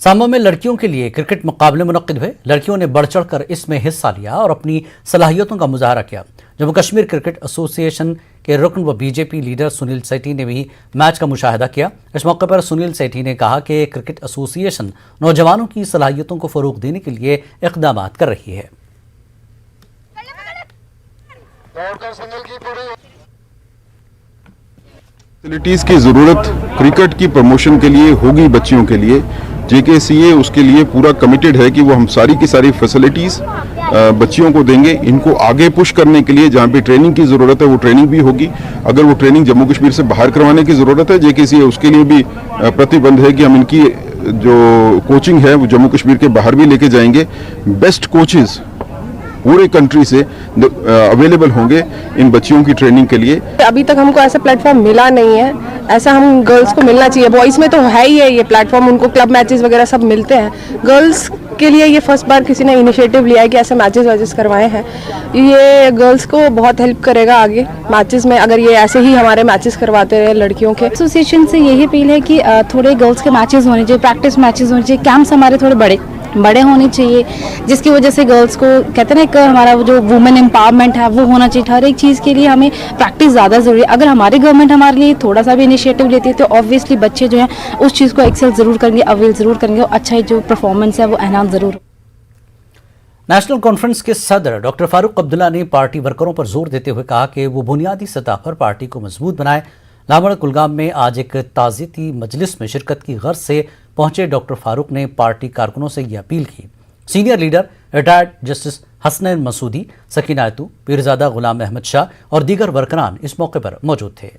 सांबा में लड़कियों के लिए क्रिकेट मुकाबले मुनक्किद हुए। लड़कियों ने बढ़ चढ़ कर इसमें हिस्सा लिया और अपनी सलाहियतों का मुजाहरा किया। जम्मू कश्मीर क्रिकेट एसोसिएशन के रुकन व बीजेपी लीडर सुनील सेठी ने भी मैच का मुशाहिदा किया। इस मौके पर सुनील सेठी ने कहा कि क्रिकेट एसोसिएशन नौजवानों की सलाहियतों को फ़रोग़ देने के लिए इक़दाम कर रही है। फैसिलिटीज़ की ज़रूरत क्रिकेट की प्रमोशन के लिए होगी बच्चियों के लिए। JKCA उसके लिए पूरा कमिटेड है कि वो हम सारी की सारी फैसिलिटीज़ बच्चियों को देंगे। इनको आगे पुश करने के लिए जहाँ पे ट्रेनिंग की ज़रूरत है वो ट्रेनिंग भी होगी। अगर वो ट्रेनिंग जम्मू कश्मीर से बाहर करवाने की ज़रूरत है, JKCA उसके लिए भी प्रतिबंध है कि हम इनकी जो कोचिंग है वो जम्मू कश्मीर के बाहर भी लेके जाएंगे। बेस्ट कोचेज़ पूरे कंट्री से अवेलेबल होंगे इन बच्चियों की ट्रेनिंग के लिए। अभी तक हमको ऐसा प्लेटफॉर्म मिला नहीं है, ऐसा हम गर्ल्स को मिलना चाहिए। बॉयज़ में तो है ही है ये प्लेटफॉर्म, उनको क्लब मैचेस वगैरह सब मिलते हैं। गर्ल्स के लिए ये फर्स्ट बार किसी ने इनिशिएटिव लिया है कि ऐसे मैचेस करवाए हैं। ये गर्ल्स को बहुत हेल्प करेगा आगे मैचेस में, अगर ये ऐसे ही हमारे मैचेस करवाते रहे लड़कियों के। एसोसिएशन से यही अपील है कि थोड़े गर्ल्स के मैचेस होने चाहिए, प्रैक्टिस मैचेस होने चाहिए, कैंप्स हमारे थोड़े बड़े होने चाहिए, जिसकी वजह से गर्ल्स को कहते हैं ना एक हमारा जो वुमेन एम्पावरमेंट है वो होना चाहिए। हर एक चीज़ के लिए हमें प्रैक्टिस ज़्यादा ज़रूरी है। अगर हमारी गवर्नमेंट हमारे लिए थोड़ा सा भी इनिशिएटिव लेती है तो ऑब्वियसली बच्चे जो हैं उस चीज़ को एक्सेल ज़रूर करेंगे, अवेल ज़रूर करेंगे और अच्छा जो परफॉर्मेंस है वो एनहांस ज़रूर। नेशनल कॉन्फ्रेंस के सदर डॉक्टर फारूक अब्दुल्ला ने पार्टी वर्करों पर जोर देते हुए कहा कि वो बुनियादी सतह पर पार्टी को मजबूत बनाए। लामड़ कुलगाम में आज एक ताज़ियती मजलिस में शिरकत की गर्ज से पहुंचे डॉक्टर फारूक ने पार्टी कारकुनों से ये अपील की। Senior leader retired justice Hasnain Masoodi, Sakina Itoo, Peerzada Ghulam Ahmad Shah और दीगर वर्करान इस मौके पर मौजूद थे।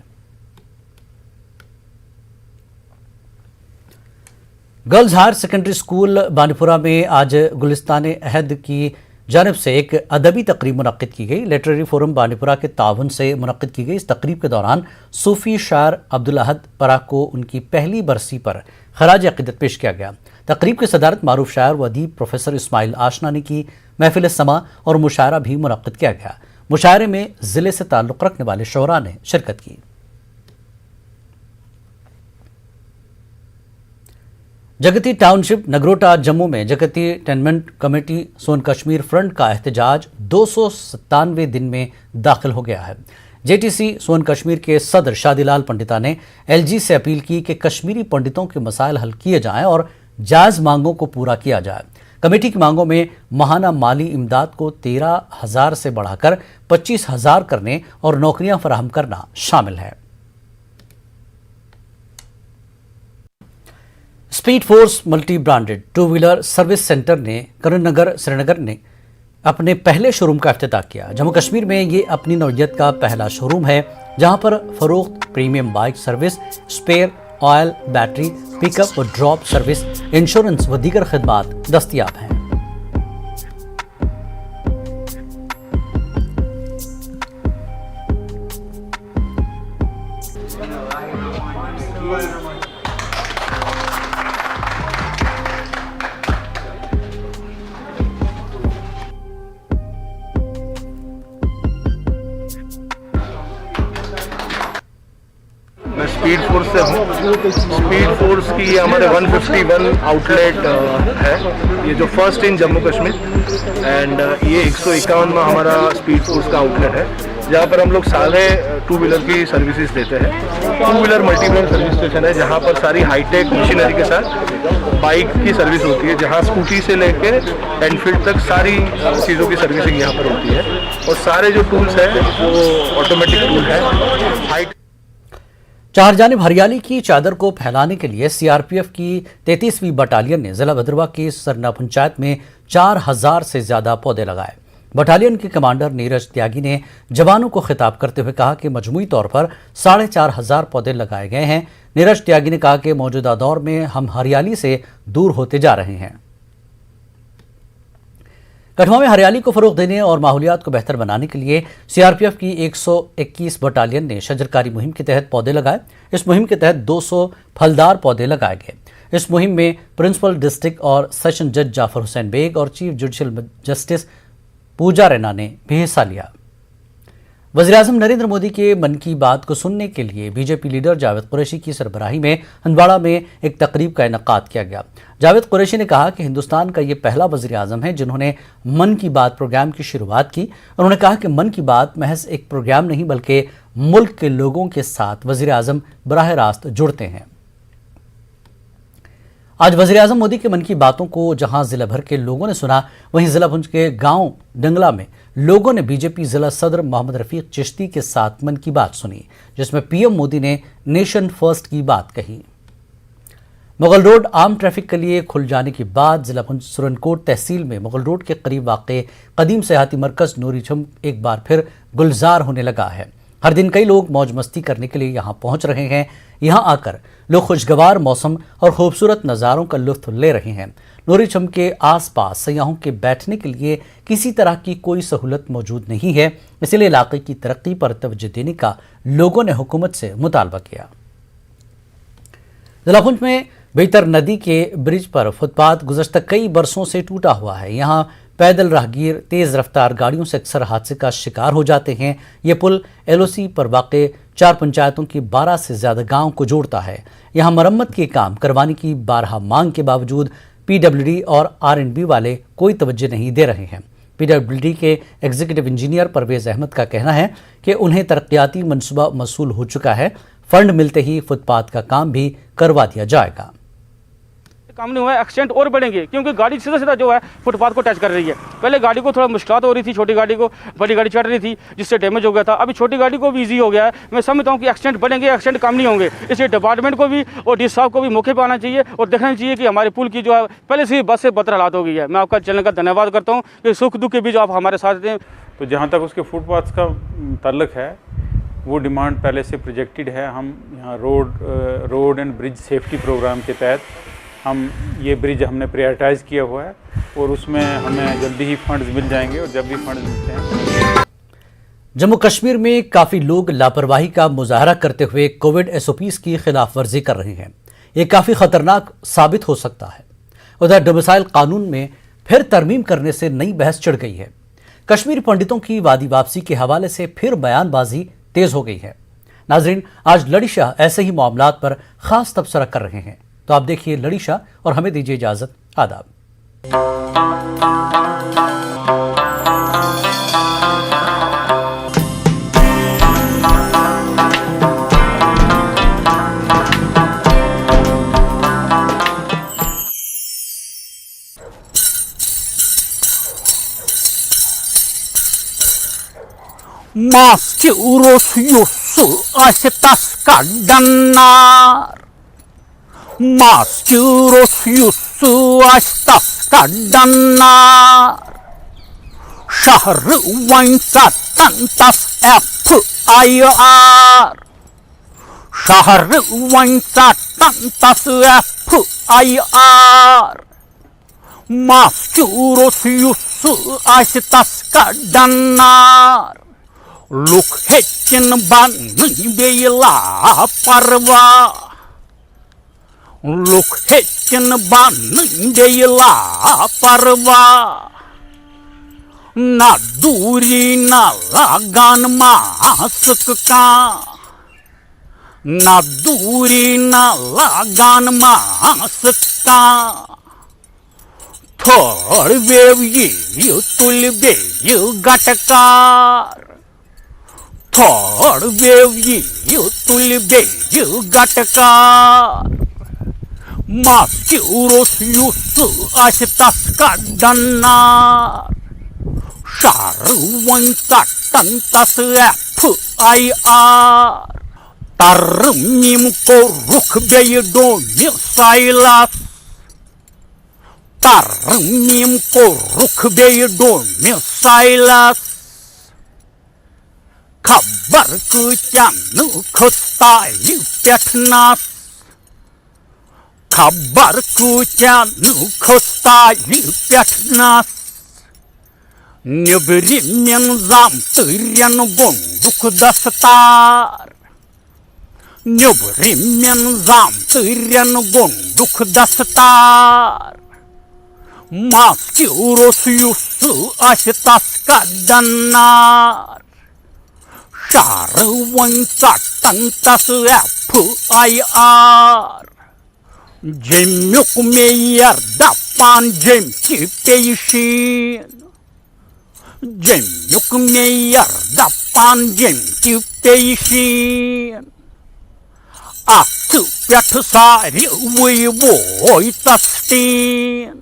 Girls higher secondary school Banipura में आज गुलिस्तान अहद की जानिब से एक अदबी तकरीब मुनक्किद की गई। लिटरेरी फोरम बानीपुरा के ताउन से मुनक्किद की गई इस तकरीब के दौरान सूफी शायर अब्दुल अहद परा को उनकी पहली बरसी पर खराज अक़ीदत पेश किया गया। तकरीब की सदारत मारूफ शायर व अदीब प्रोफेसर इस्माइल आशना ने की। महफिल समा और मुशायरा भी मुनक्किद किया गया। मुशायरे में ज़िले से ताल्लुक़ रखने वाले शोरा ने शिरकत की। जगती टाउनशिप नगरोटा जम्मू में जगती टेनमेंट कमेटी सोन कश्मीर फ्रंट का एहतजाज 297वें दिन में दाखिल हो गया है। JTC सोन कश्मीर के सदर शादीलाल पंडिता ने LG से अपील की कि कश्मीरी पंडितों के मसाइल हल किए जाएं और जायज़ मांगों को पूरा किया जाए। कमेटी की मांगों में माहाना माली इमदाद को 13,000 से बढ़ाकर 25,000 करने और नौकरियां फराहम करना शामिल है। Speed force multi branded two wheeler service centre ने करीमनगर श्रीनगर ने अपने पहले शोरूम का इफ्तिताह किया। जम्मू कश्मीर में ये अपनी नौइयत का पहला शोरूम है जहां पर फरोख्त, premium bike service, spare, oil, battery, pickup और ड्रॉप सर्विस, इंश्योरेंस व दीगर खिदमात दस्तियाब हैं। मैं स्पीड फोर्स से हूँ। स्पीड फोर्स की ये हमारे 151 आउटलेट है, ये जो first in Jammu Kashmir and ये 151 हमारा स्पीड फोर्स का आउटलेट है जहाँ पर हम लोग सारे टू व्हीलर की सर्विसेज देते हैं। Two wheeler multi brand service station है जहाँ पर सारी हाईटेक मशीनरी के साथ बाइक की सर्विस होती है, जहाँ स्कूटी से लेके एनफील्ड तक सारी चीज़ों की सर्विसिंग यहाँ पर होती है और सारे जो टूल्स हैं वो ऑटोमेटिक टूल है। चार जानिब हरियाली की चादर को फैलाने के लिए CRPF की 33वीं बटालियन ने जिला भद्रवाह की सरना पंचायत में 4,000 से ज्यादा पौधे लगाए। बटालियन के कमांडर नीरज त्यागी ने जवानों को खिताब करते हुए कहा कि मजमूई तौर पर 4,500 पौधे लगाए गए हैं। नीरज त्यागी ने कहा कि मौजूदा दौर में हम हरियाली से दूर होते जा रहे हैं। कठुआ में हरियाली को फरोग देने और माहौलियात को बेहतर बनाने के लिए CRPF की 121 बटालियन ने शजरकारी मुहिम के तहत पौधे लगाए। इस मुहिम के तहत 200 फलदार पौधे लगाए गए। इस मुहिम में प्रिंसिपल डिस्ट्रिक्ट और सेशन जज जाफर हुसैन बेग और चीफ जुडिशल जस्टिस पूजा रैना ने भी हिस्सा लिया। वज़ीर-ए-आज़म नरेंद्र मोदी के मन की बात को सुनने के लिए बीजेपी लीडर जावेद कुरैशी की सरबराही में हंदवाड़ा में एक तकरीब का इनेकाद किया गया। जावेद कुरैशी ने कहा कि हिंदुस्तान का ये पहला वज़ीर-ए-आज़म है जिन्होंने मन की बात प्रोग्राम की शुरुआत की। उन्होंने कहा कि मन की बात महज एक प्रोग्राम नहीं बल्कि मुल्क के लोगों के साथ वज़ीर-ए-आज़म बराह रास्त जुड़ते हैं। आज वज़ीर-ए-आज़म मोदी के मन की बातों को जहां जिला भर के लोगों ने सुना, वहीं जिला पुंछ के गांव डंगला में लोगों ने बीजेपी जिला सदर मोहम्मद रफीक चिश्ती के साथ मन की बात सुनी, जिसमें पीएम मोदी ने नेशन फर्स्ट की बात कही। मुगल रोड आम ट्रैफिक के लिए खुल जाने के बाद जिला पुंछ सुरनकोट तहसील में मुगल रोड के करीब वाक़े कदीम सेहाती मरकज नूरी झम एक बार फिर गुलजार होने लगा है। हर दिन कई लोग मौज मस्ती करने के लिए यहाँ पहुंच रहे हैं। यहाँ आकर लोग खुशगवार मौसम और खूबसूरत नज़ारों का लुत्फ ले रहे हैं। नूरी झम के आसपास सयाहों के बैठने के लिए किसी तरह की कोई सहूलत मौजूद नहीं है, इसलिए इलाके की तरक्की पर तवज्जो देने का लोगों ने हुकूमत से मुतालबा किया। जिला पुंछ में बेहतर नदी के ब्रिज पर फुटपाथ गुज़श्ता कई बरसों से टूटा हुआ है। यहाँ पैदल राहगीर तेज़ रफ्तार गाड़ियों से अक्सर हादसे का शिकार हो जाते हैं। ये पुल एलओसी पर वाक़े 4 पंचायतों की 12 से ज़्यादा गांव को जोड़ता है। यहाँ मरम्मत के काम करवाने की 12 मांग के बावजूद पीडब्ल्यूडी और आरएंडबी वाले कोई तवज्जो नहीं दे रहे हैं। पीडब्ल्यूडी के एग्जीक्यूटिव इंजीनियर परवेज़ अहमद का कहना है कि उन्हें तरक्याती मनसूबा मसूल हो चुका है, फंड मिलते ही फुटपाथ का काम भी करवा दिया जाएगा। काम नहीं हुआ है, एक्सीडेंट और बढ़ेंगे क्योंकि गाड़ी सीधा सीधा जो है फुटपाथ को टच कर रही है। पहले गाड़ी को थोड़ा मुश्किल हो रही थी, छोटी गाड़ी को बड़ी गाड़ी चढ़ रही थी जिससे डैमेज हो गया था। अभी छोटी गाड़ी को भी ईजी हो गया है। मैं समझता हूँ कि एक्सीडेंट बढ़ेंगे, एक्सीडेंट कम नहीं होंगे। इसलिए डिपार्टमेंट को भी और डी साहब को भी मौके पर आना चाहिए और देखना चाहिए कि हमारे पुल की जो है पहले से ही बस से बदतर हालात हो गई है। मैं आपका चैनल का धन्यवाद करता हूँ कि सुख दुख के बीच आप हमारे साथ हैं। तो जहाँ तक उसके फुटपाथ का ताल्लुक है, वो डिमांड पहले से प्रोजेक्टेड है। हम यहाँ road and bridge safety program के तहत हम ये ब्रिज हमने प्रायोरिटाइज़ किया हुआ है और उसमें हमें जल्दी ही फंड्स मिल जाएंगे और जब भी फंड्स मिलते हैं। जम्मू कश्मीर में काफ़ी लोग लापरवाही का मुजाहरा करते हुए कोविड एसओपीज़ की खिलाफ वर्जी कर रहे हैं। ये काफ़ी ख़तरनाक साबित हो सकता है। उधर डोमिसाइल कानून में फिर तरमीम करने से नई बहस छिड़ गई है। कश्मीरी पंडितों की वादी वापसी के हवाले से फिर बयानबाजी तेज हो गई है। नाजरीन, आज लड़ी शाह ऐसे ही मामलात पर खास तबसरा कर रहे हैं, तो आप देखिए लड़ी शाह और हमें दीजिए इजाजत। आदाब। Masturus yusul asetas kadanar. Masturus yusul asetas kadanar. Şahru vansatan tas FIR. Şahru vansatan tas FIR. Masturus yusul asetas kadanar. Look hechen ban beyla parva. Look hechen ban beyla parva. Na duri na lagan mask ka. Na duri na lagan mask ka. Third wave you tul be you gatkar. Third wave you tul be you gatkar. Masturus yusu astas kadanar. Şarvan satan tas FIR. Tarmim koruk beydon misailas. Tarmim koruk beydon misailas. Kabar kucanu khostali petnas. Kabar kucanu khostali petnas. Nebrimmen zamtıryan gonduk dastar. Nebrimmen zamtıryan gonduk dastar. Masturus yusu astas kadanar. Şarvan satan tas FIR. Cemyuk meyer dapan cemki peşin. Cemyuk meyer dapan cemki peşin. Atu pjärt sari ui voi tastin.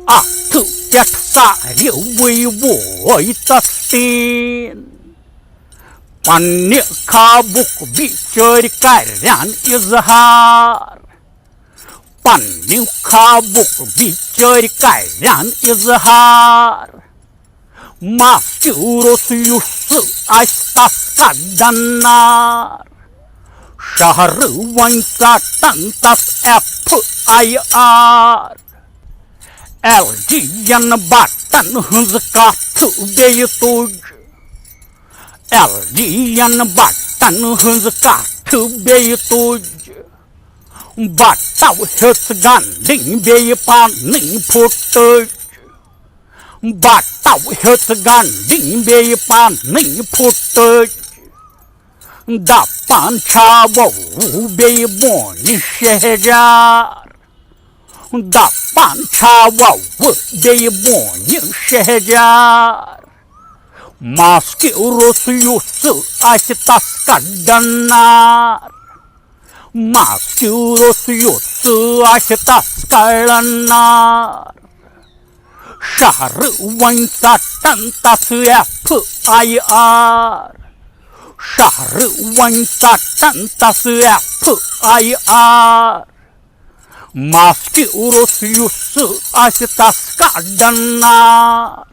Atu pjärt sari ui voi tastin. Panni kabuk bichör karyan izhar. Panni kabuk bichör karyan izhar. Maskuros yussu astas kadanar. Şahruvansa tantas FIR. Elgiyen batan hızkatı beytuj. Elgiyen batan hızkatı beytuj. Batav hıtsganding beypaning putuj. Batav hıtsganding beypaning putuj. Dapan çavo beyboni şehcar. Dapan çavo beyboni şehcar. Maske urosyusu astas kadanar. Maske urosyusu astas kadanar. Şahruvansa tantas FIR. Şahruvansa tantas FIR. Maske urosyusu astas kadanar.